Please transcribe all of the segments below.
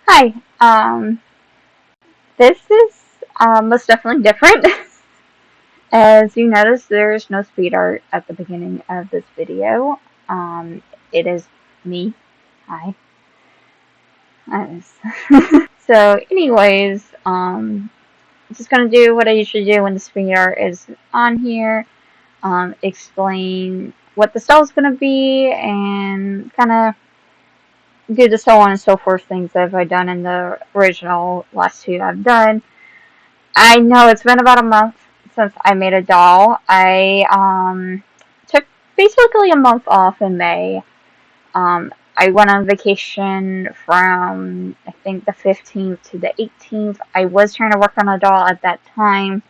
Hi. This is most definitely different. As you notice, there's no speed art at the beginning of this video. It is me. Hi. Nice. So, anyways, just gonna do what I usually do when the speed art is on here. Explain what the style is gonna be, and kind of do the so on and so forth things that I've done in the original last two I've done. I know it's been about a month since I made a doll. I took basically a month off in May. I went on vacation from I think the 15th to the 18th. I was trying to work on a doll at that time.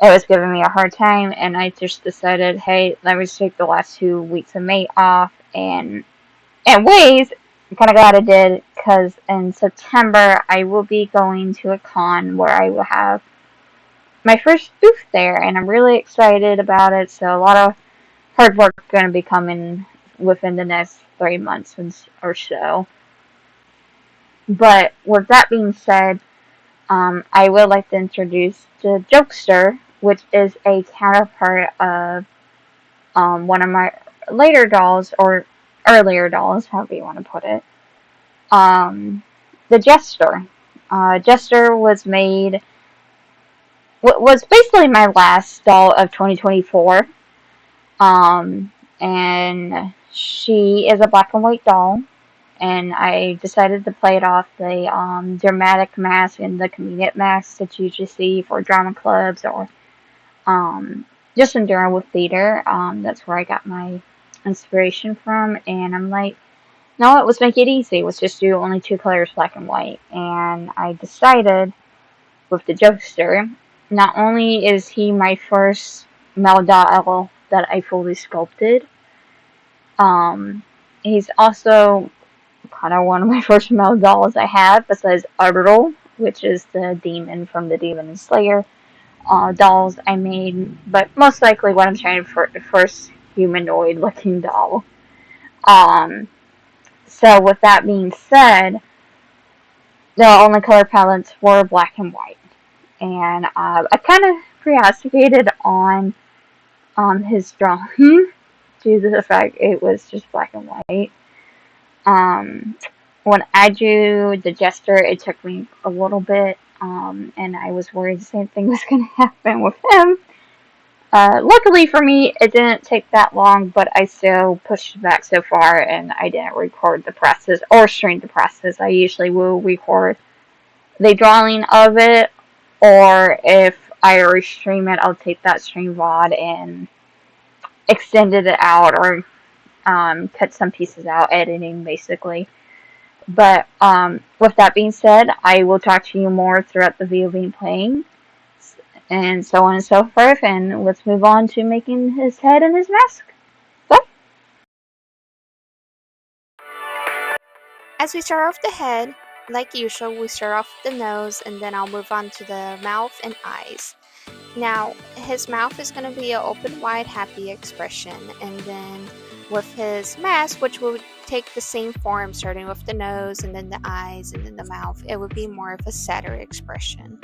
It was giving me a hard time, and I just decided, hey, let me just take the last 2 weeks of May off. And in ways, I'm kind of glad I did, because in September I will be going to a con where I will have my first booth there, and I'm really excited about it. So a lot of hard work going to be coming within the next 3 months or so. But with that being said, I would like to introduce the Jokester, which is a counterpart of one of my later dolls, or earlier dolls, however you want to put it. The Jester. Jester was basically my last doll of 2024. And she is a black and white doll, and I decided to play it off the dramatic mask and the comedic mask that you usually see for drama clubs or just in drama theater. That's where I got my inspiration from, and I'm like, no, let's make it easy. Let's just do only two colors, black and white. And I decided with the Jokester, not only is he my first male doll that I fully sculpted, um, he's also kind of one of my first male dolls I have, besides Arbitral, which is the demon from the Demon and Slayer dolls I made. But most likely, what I'm trying for the first humanoid looking doll. So with that being said, the only color palettes were black and white, and I kind of pre-asticated on his drawing due to the fact it was just black and white. Um, when I drew the Jester, it took me a little bit, and I was worried the same thing was going to happen with him. Luckily for me, it didn't take that long, but I still pushed it back so far, and I didn't record the process or stream the process. I usually will record the drawing of it, or if I already stream it, I'll take that stream VOD and extend it out, or cut some pieces out, editing basically. But with that being said, I will talk to you more throughout the video being playing, and so on and so forth. And let's move on to making his head and his mask. So, As we start off the head, like usual, we start off the nose and then I'll move on to the mouth and eyes. Now, his mouth is going to be an open, wide, happy expression, and then with his mask, which will take the same form, starting with the nose and then the eyes and then the mouth, it would be more of a sadder expression.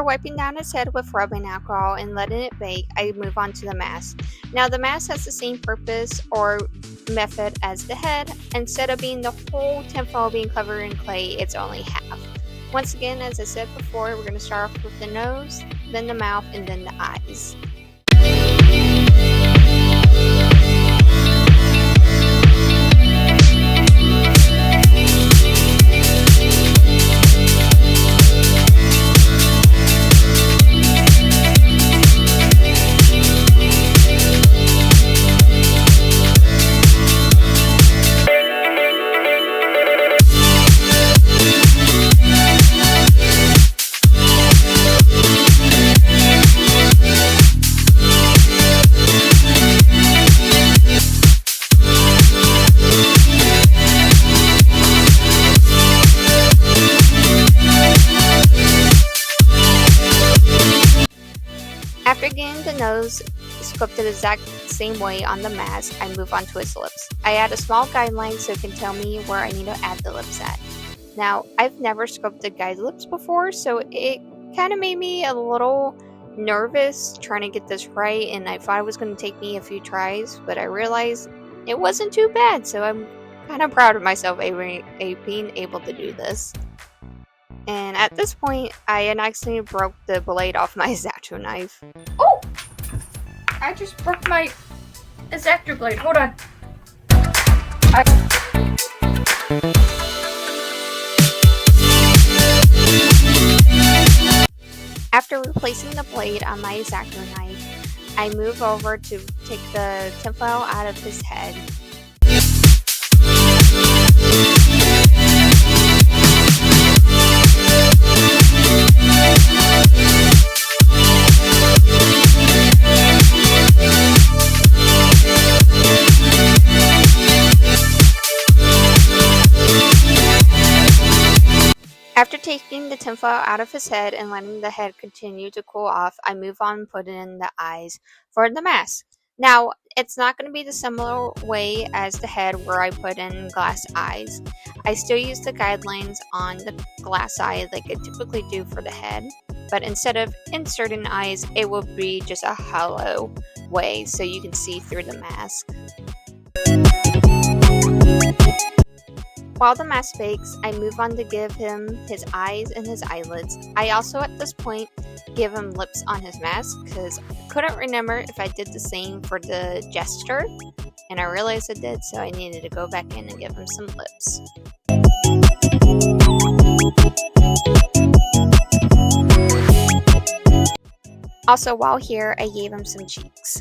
After wiping down his head with rubbing alcohol and letting it bake, I move on to the mask. Now the mask has the same purpose or method as the head. Instead of being the whole tinfoil being covered in clay, it's only half. Once again, as I said before, we're going to start off with the nose, then the mouth, and then the eyes. After getting the nose sculpted the exact same way on the mask, I move on to his lips. I add a small guideline so it can tell me where I need to add the lips at. Now, I've never sculpted guys' lips before, so it kind of made me a little nervous trying to get this right, and I thought it was going to take me a few tries, but I realized it wasn't too bad, so I'm kind of proud of myself being able to do this. And at this point, I accidentally broke the blade off my X-Acto knife. Oh! I just broke my X-Acto blade. Hold on. After replacing the blade on my X-Acto knife, I move over to take the tinfoil out of his head. After taking the tinfoil out of his head and letting the head continue to cool off, I move on and put in the eyes for the mask. Now, it's not going to be the similar way as the head where I put in glass eyes. I still use the guidelines on the glass eye like I typically do for the head, but instead of inserting eyes, it will be just a hollow way so you can see through the mask. While the mask bakes, I move on to give him his eyes and his eyelids. I also at this point give him lips on his mask because I couldn't remember if I did the same for the Jokester, and I realized I did, so I needed to go back in and give him some lips. Also, while here, I gave him some cheeks.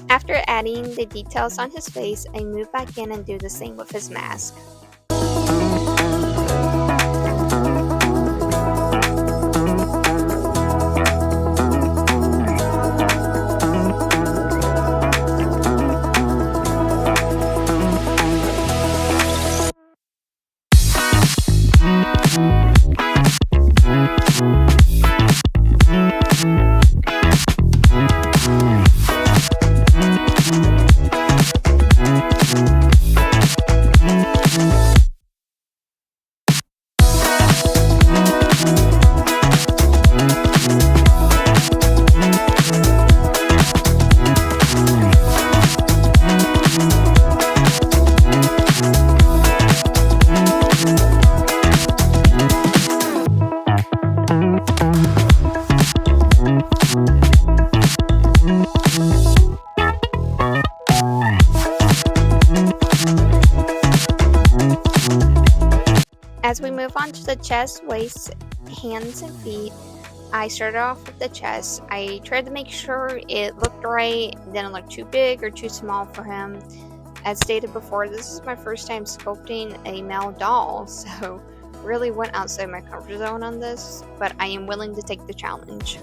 After adding the details on his face, I move back in and do the same with his mask. move on to the chest, waist, hands, and feet. I started off with the chest. I tried to make sure it looked right, didn't look too big or too small for him. As stated before, this is my first time sculpting a male doll, so really went outside my comfort zone on this, but I am willing to take the challenge.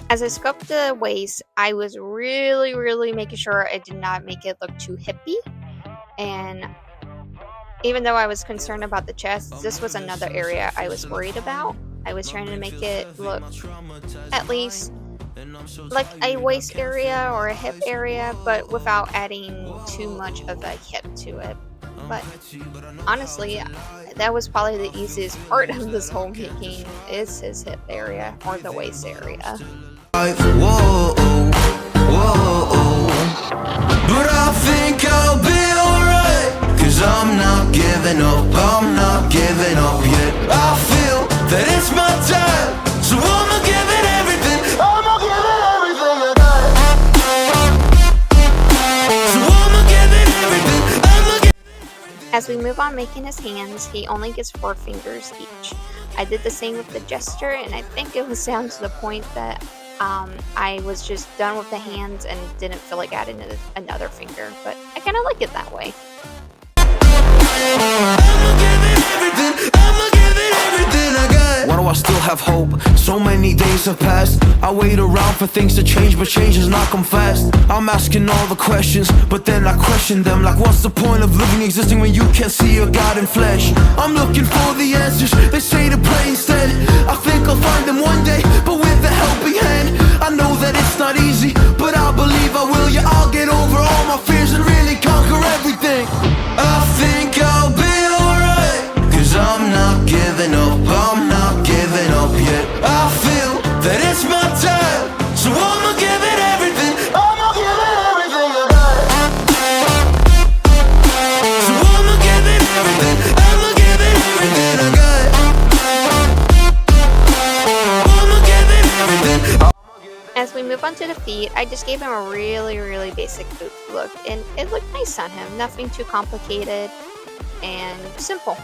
As I sculpted the waist, I was really making sure I did not make it look too hippie. And even though I was concerned about the chest, this was another area I was worried about. I was trying to make it look at least like a waist area or a hip area, but without adding too much of a hip to it. But honestly, that was probably the easiest part of this whole making, is his hip area or the waist area. Whoa, whoa, but I think I'll be alright, 'cause I'm not giving up, I'm not giving up yet. I feel that it's my time, so I'ma give it everything, I'ma give it everything I got. So I'ma give it everything, I'ma give it everything. As we move on making his hands, he only gets 4 fingers each. I did the same with the Jokester, and I think it was down to the point that I was just done with the hands and didn't feel like adding another finger, but I kind of like it that way. Why do I still have hope? So many days have passed. I wait around for things to change, but change has not come fast. I'm asking all the questions, but then I question them. Like, what's the point of living, existing when you can't see your God in flesh? I'm looking for the answers, they say to pray instead. I think I'll find them one day, but with a helping hand. I know that it's not easy, but I believe I will. Yeah, I'll get over all my fears and really conquer everything. I think I'll be alright, 'cause I'm not giving up, I'm not giving up yet. I feel that it's my time, so I'ma give it everything, I'ma give it everything I got. So I'ma give it everything, I'ma give it everything I got. I'ma give it everything. As we move on to the feet, I just gave him a really basic boot look, and it looked nice on him. Nothing too complicated and simple.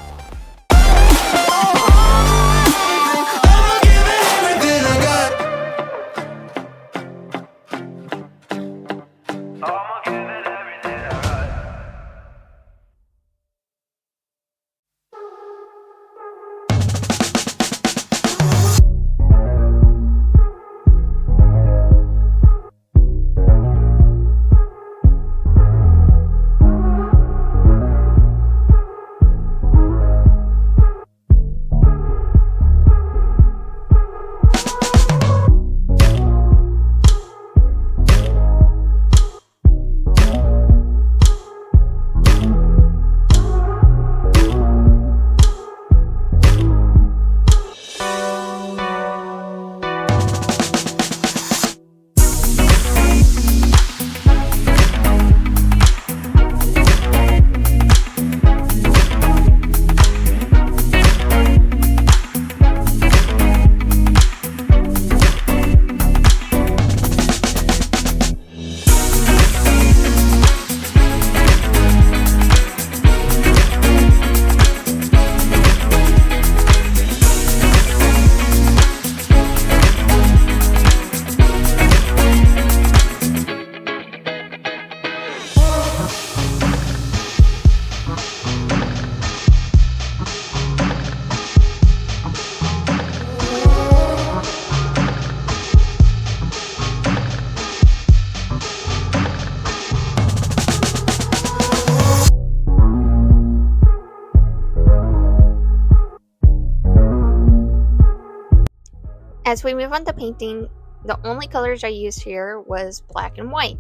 As we move on to painting, the only colors I used here was black and white.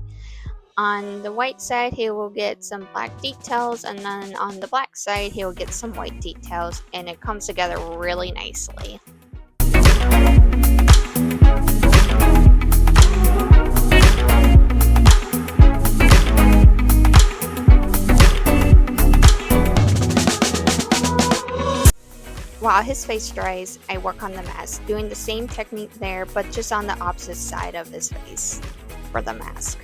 On the white side, he will get some black details, and then on the black side, he will get some white details, and it comes together really nicely. While his face dries, I work on the mask, doing the same technique there, but just on the opposite side of his face for the mask.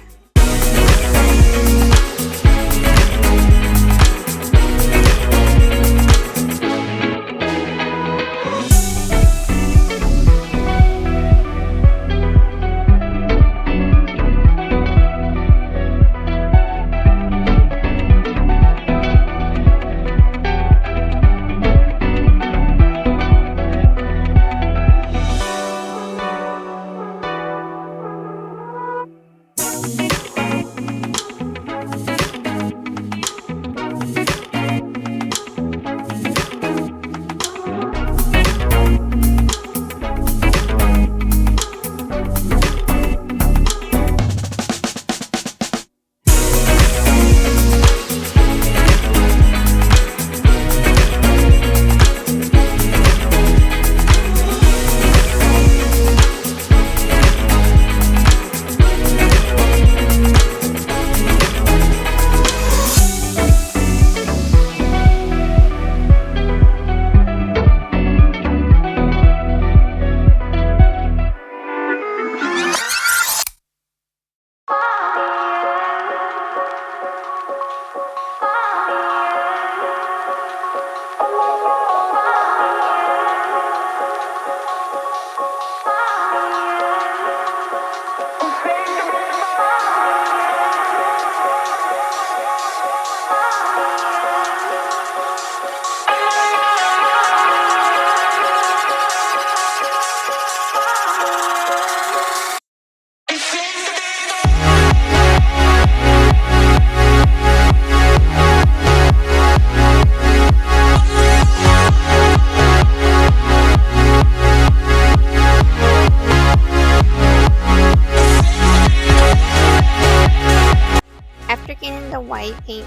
After getting the white paint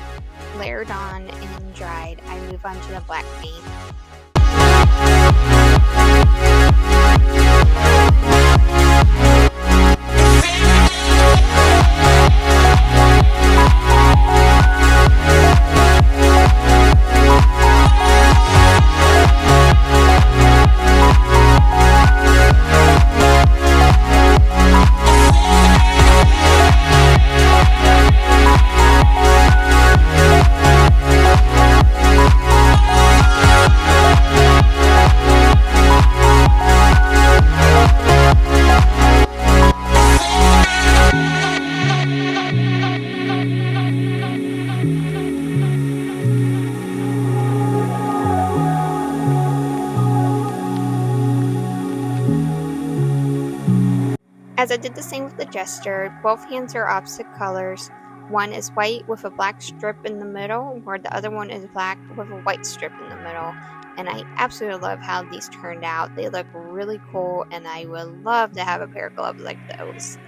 layered on and dried, I move on to the black paint. As I did the same with the Jokester, both hands are opposite colors. One is white with a black strip in the middle, where the other one is black with a white strip in the middle. And I absolutely love how these turned out. They look really cool, and I would love to have a pair of gloves like those.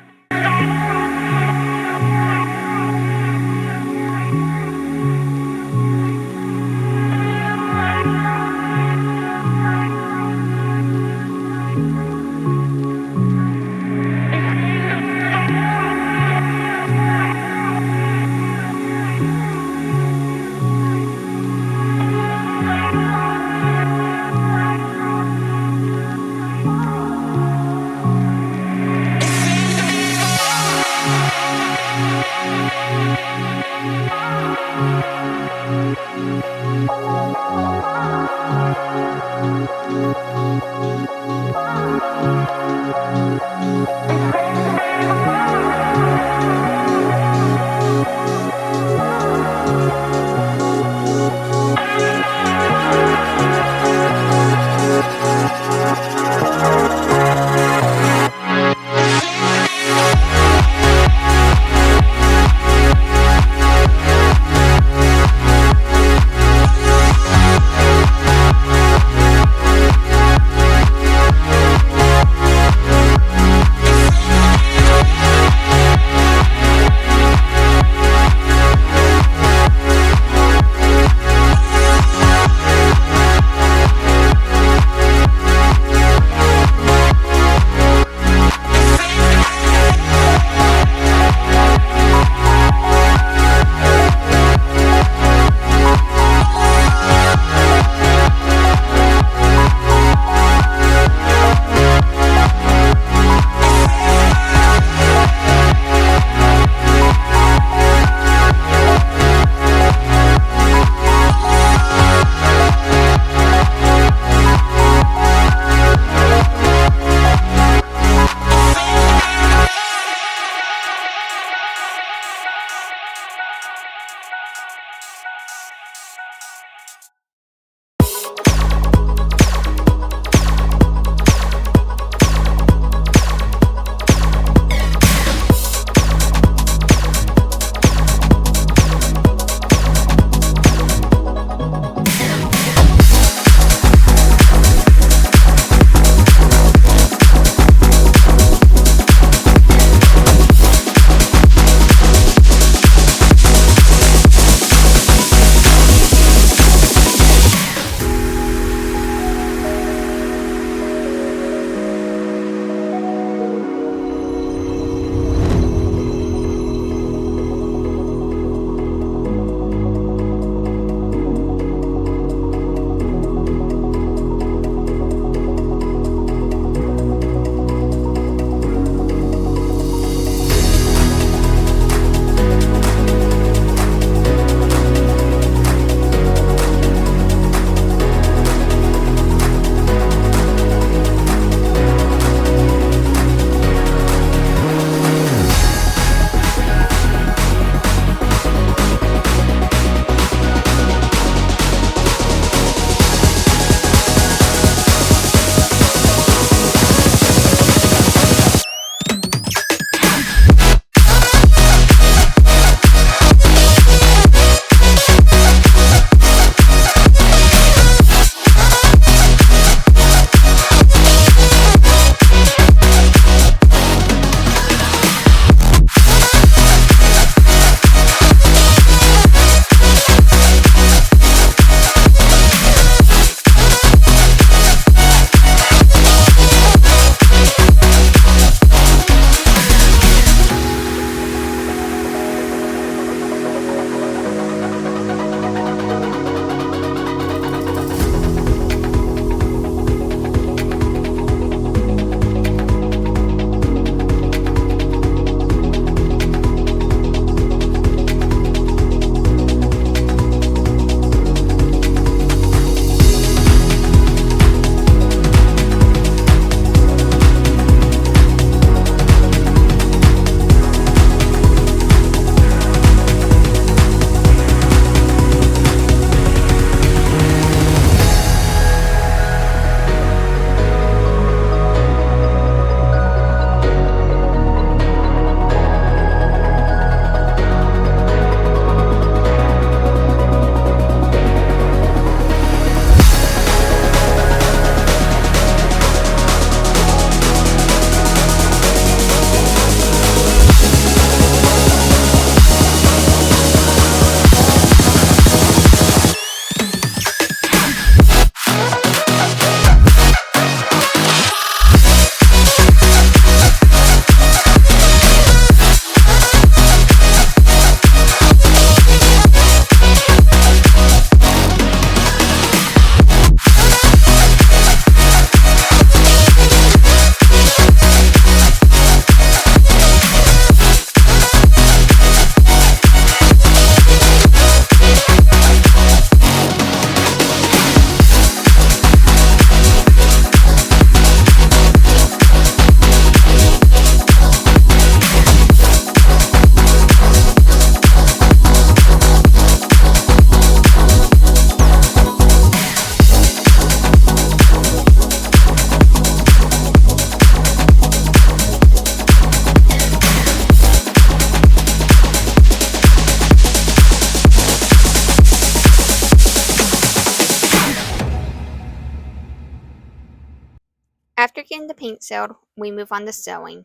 the paint sealed, we move on to sewing.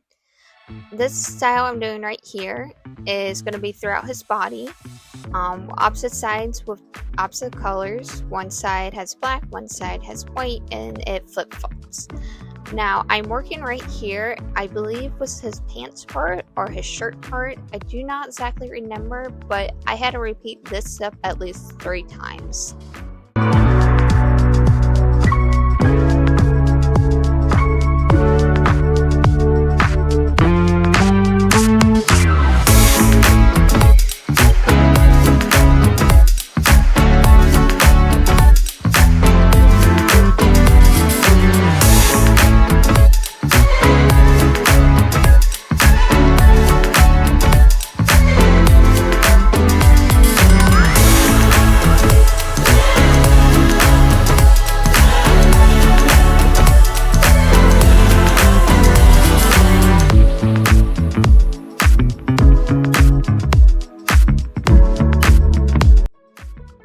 This style I'm doing right here is going to be throughout his body. Opposite sides with opposite colors. One side has black, one side has white, and it flip-flops. Now, I'm working right here, I believe was his pants part or his shirt part. I do not exactly remember, but I had to repeat this step at least 3 times.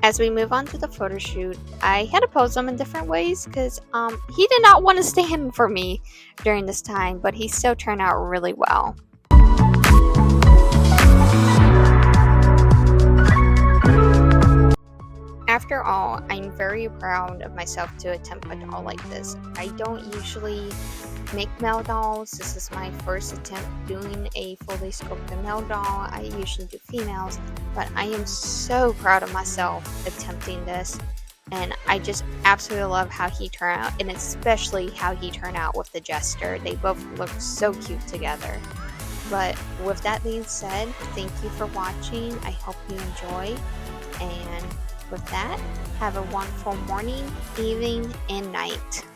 As we move on to the photo shoot, I had to pose him in different ways because he did not want to stand for me during this time, but he still turned out really well. After all, I'm very proud of myself to attempt a doll like this. I don't usually make male dolls. This is my first attempt doing a fully sculpted male doll. I usually do females, but I am so proud of myself attempting this, and I just absolutely love how he turned out, and especially how he turned out with the Jester. They both look so cute together. But with that being said, thank you for watching. I hope you enjoy, and with that, have a wonderful morning, evening, and night.